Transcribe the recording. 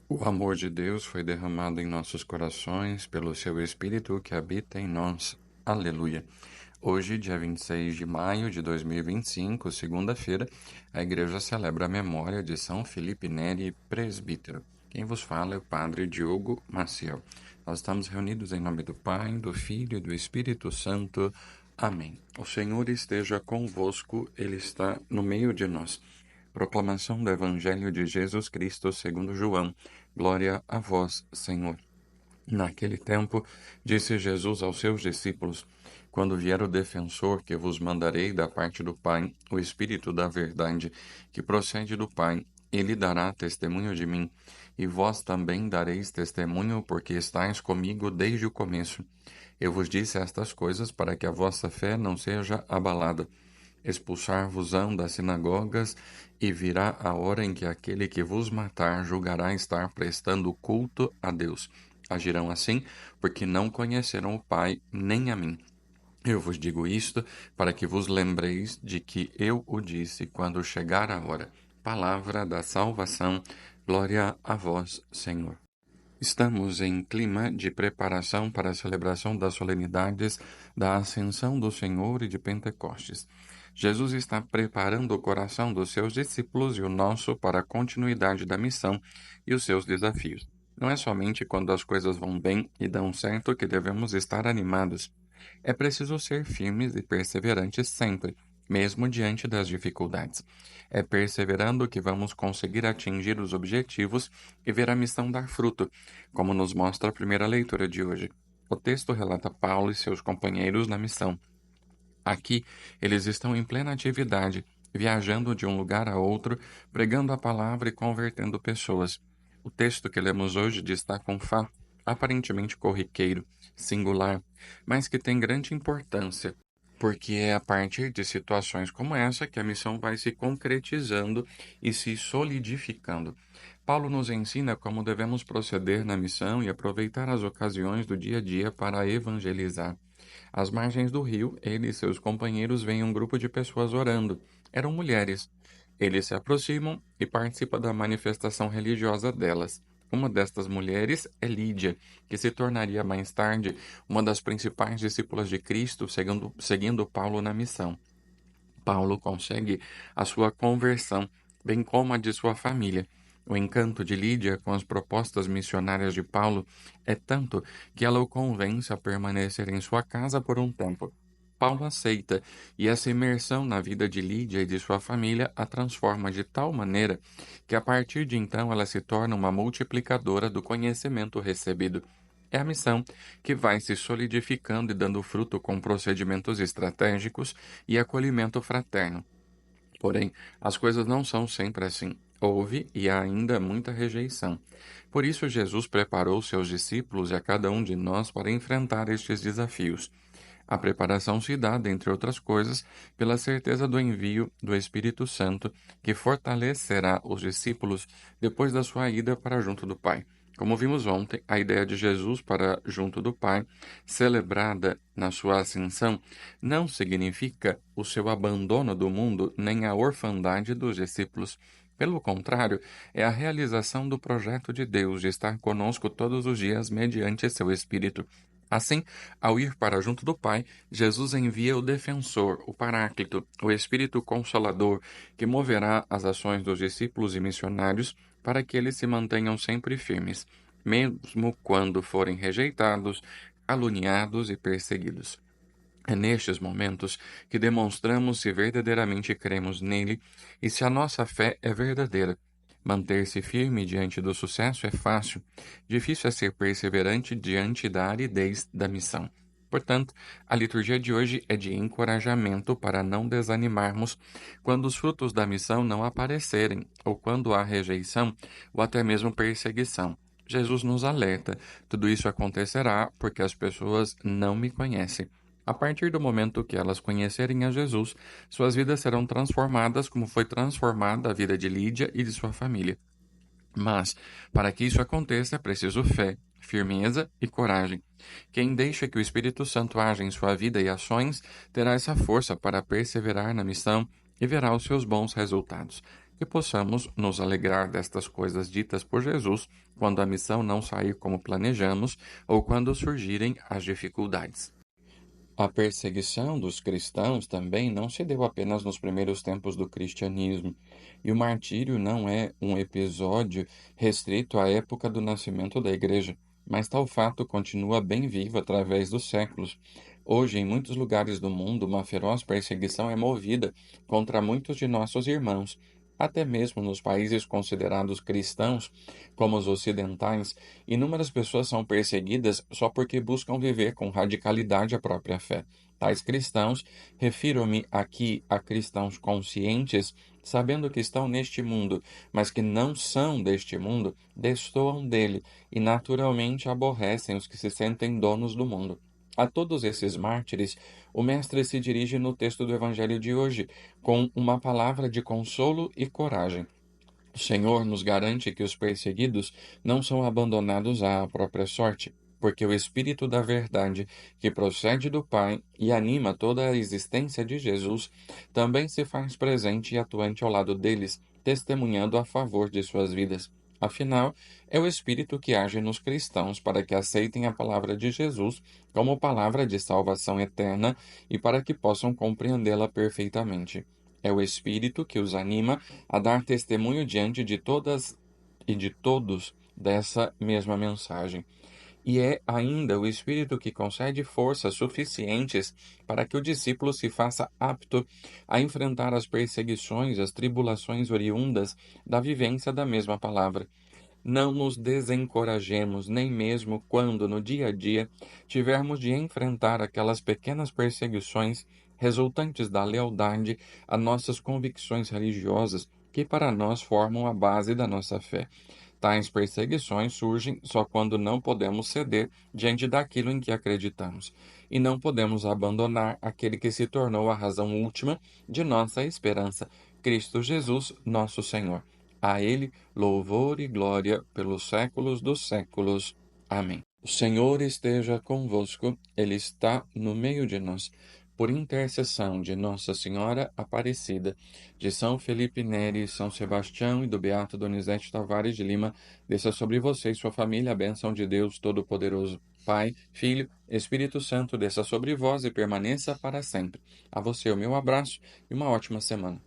O amor de Deus foi derramado em nossos corações pelo seu Espírito que habita em nós. Aleluia. Hoje, dia 26 de maio de 2025, segunda-feira, a igreja celebra a memória de São Felipe Neri, presbítero. Quem vos fala é o Padre Diogo Maciel. Nós estamos reunidos em nome do Pai, do Filho e do Espírito Santo. Amém. O Senhor esteja convosco, Ele está no meio de nós. Proclamação do Evangelho de Jesus Cristo segundo João. Glória a vós, Senhor. Naquele tempo, disse Jesus aos seus discípulos: Quando vier o defensor que vos mandarei da parte do Pai, o Espírito da verdade, que procede do Pai, ele dará testemunho de mim, e vós também dareis testemunho, porque estáis comigo desde o começo. Eu vos disse estas coisas para que a vossa fé não seja abalada. Expulsar-vos-ão das sinagogas, e virá a hora em que aquele que vos matar julgará estar prestando culto a Deus. Agirão assim, porque não conheceram o Pai nem a mim. Eu vos digo isto para que vos lembreis de que eu o disse quando chegar a hora. Palavra da salvação, glória a vós, Senhor. Estamos em clima de preparação para a celebração das solenidades da Ascensão do Senhor e de Pentecostes. Jesus está preparando o coração dos seus discípulos e o nosso para a continuidade da missão e os seus desafios. Não é somente quando as coisas vão bem e dão certo que devemos estar animados. É preciso ser firmes e perseverantes sempre, mesmo diante das dificuldades. É perseverando que vamos conseguir atingir os objetivos e ver a missão dar fruto, como nos mostra a primeira leitura de hoje. O texto relata Paulo e seus companheiros na missão. Aqui, eles estão em plena atividade, viajando de um lugar a outro, pregando a palavra e convertendo pessoas. O texto que lemos hoje destaca um fato aparentemente corriqueiro, singular, mas que tem grande importância, porque é a partir de situações como essa que a missão vai se concretizando e se solidificando. Paulo nos ensina como devemos proceder na missão e aproveitar as ocasiões do dia a dia para evangelizar. Às margens do rio, ele e seus companheiros veem um grupo de pessoas orando. Eram mulheres. Eles se aproximam e participam da manifestação religiosa delas. Uma destas mulheres é Lídia, que se tornaria mais tarde uma das principais discípulas de Cristo, seguindo Paulo na missão. Paulo consegue a sua conversão, bem como a de sua família. O encanto de Lídia com as propostas missionárias de Paulo é tanto que ela o convence a permanecer em sua casa por um tempo. Paulo aceita, e essa imersão na vida de Lídia e de sua família a transforma de tal maneira que a partir de então ela se torna uma multiplicadora do conhecimento recebido. É a missão que vai se solidificando e dando fruto com procedimentos estratégicos e acolhimento fraterno. Porém, as coisas não são sempre assim. Houve e há ainda muita rejeição. Por isso, Jesus preparou seus discípulos e a cada um de nós para enfrentar estes desafios. A preparação se dá, dentre outras coisas, pela certeza do envio do Espírito Santo, que fortalecerá os discípulos depois da sua ida para junto do Pai. Como vimos ontem, a ideia de Jesus para junto do Pai, celebrada na sua ascensão, não significa o seu abandono do mundo nem a orfandade dos discípulos. Pelo contrário, é a realização do projeto de Deus de estar conosco todos os dias mediante seu Espírito. Assim, ao ir para junto do Pai, Jesus envia o defensor, o Paráclito, o Espírito Consolador, que moverá as ações dos discípulos e missionários para que eles se mantenham sempre firmes, mesmo quando forem rejeitados, caluniados e perseguidos. É nestes momentos que demonstramos se verdadeiramente cremos nele e se a nossa fé é verdadeira. Manter-se firme diante do sucesso é fácil, difícil é ser perseverante diante da aridez da missão. Portanto, a liturgia de hoje é de encorajamento para não desanimarmos quando os frutos da missão não aparecerem, ou quando há rejeição, ou até mesmo perseguição. Jesus nos alerta: tudo isso acontecerá porque as pessoas não me conhecem. A partir do momento que elas conhecerem a Jesus, suas vidas serão transformadas como foi transformada a vida de Lídia e de sua família. Mas, para que isso aconteça, é preciso fé, firmeza e coragem. Quem deixa que o Espírito Santo haja em sua vida e ações terá essa força para perseverar na missão e verá os seus bons resultados. que possamos nos alegrar destas coisas ditas por Jesus quando a missão não sair como planejamos ou quando surgirem as dificuldades. A perseguição dos cristãos também não se deu apenas nos primeiros tempos do cristianismo, e o martírio não é um episódio restrito à época do nascimento da Igreja, mas tal fato continua bem vivo através dos séculos. Hoje, em muitos lugares do mundo, uma feroz perseguição é movida contra muitos de nossos irmãos. Até mesmo nos países considerados cristãos, como os ocidentais, inúmeras pessoas são perseguidas só porque buscam viver com radicalidade a própria fé. Tais cristãos, refiro-me aqui a cristãos conscientes, sabendo que estão neste mundo, mas que não são deste mundo, destoam dele e naturalmente aborrecem os que se sentem donos do mundo. A todos esses mártires, o Mestre se dirige no texto do Evangelho de hoje, com uma palavra de consolo e coragem. O Senhor nos garante que os perseguidos não são abandonados à própria sorte, porque o Espírito da Verdade, que procede do Pai e anima toda a existência de Jesus, também se faz presente e atuante ao lado deles, testemunhando a favor de suas vidas. Afinal, é o Espírito que age nos cristãos para que aceitem a palavra de Jesus como palavra de salvação eterna e para que possam compreendê-la perfeitamente. É o Espírito que os anima a dar testemunho diante de todas e de todos dessa mesma mensagem. E é ainda o Espírito que concede forças suficientes para que o discípulo se faça apto a enfrentar as perseguições, as tribulações oriundas da vivência da mesma palavra. Não nos desencorajemos, nem mesmo quando, no dia a dia, tivermos de enfrentar aquelas pequenas perseguições resultantes da lealdade a nossas convicções religiosas, que para nós formam a base da nossa fé. Tais perseguições surgem só quando não podemos ceder diante daquilo em que acreditamos, e não podemos abandonar aquele que se tornou a razão última de nossa esperança, Cristo Jesus, nosso Senhor. A Ele louvor e glória pelos séculos dos séculos. Amém. O Senhor esteja convosco, Ele está no meio de nós. Por intercessão de Nossa Senhora Aparecida, de São Felipe Neri, São Sebastião e do Beato Donizete Tavares de Lima, desça sobre você e sua família a bênção de Deus Todo-Poderoso. Pai, Filho, Espírito Santo, desça sobre vós e permaneça para sempre. A você o meu abraço e uma ótima semana.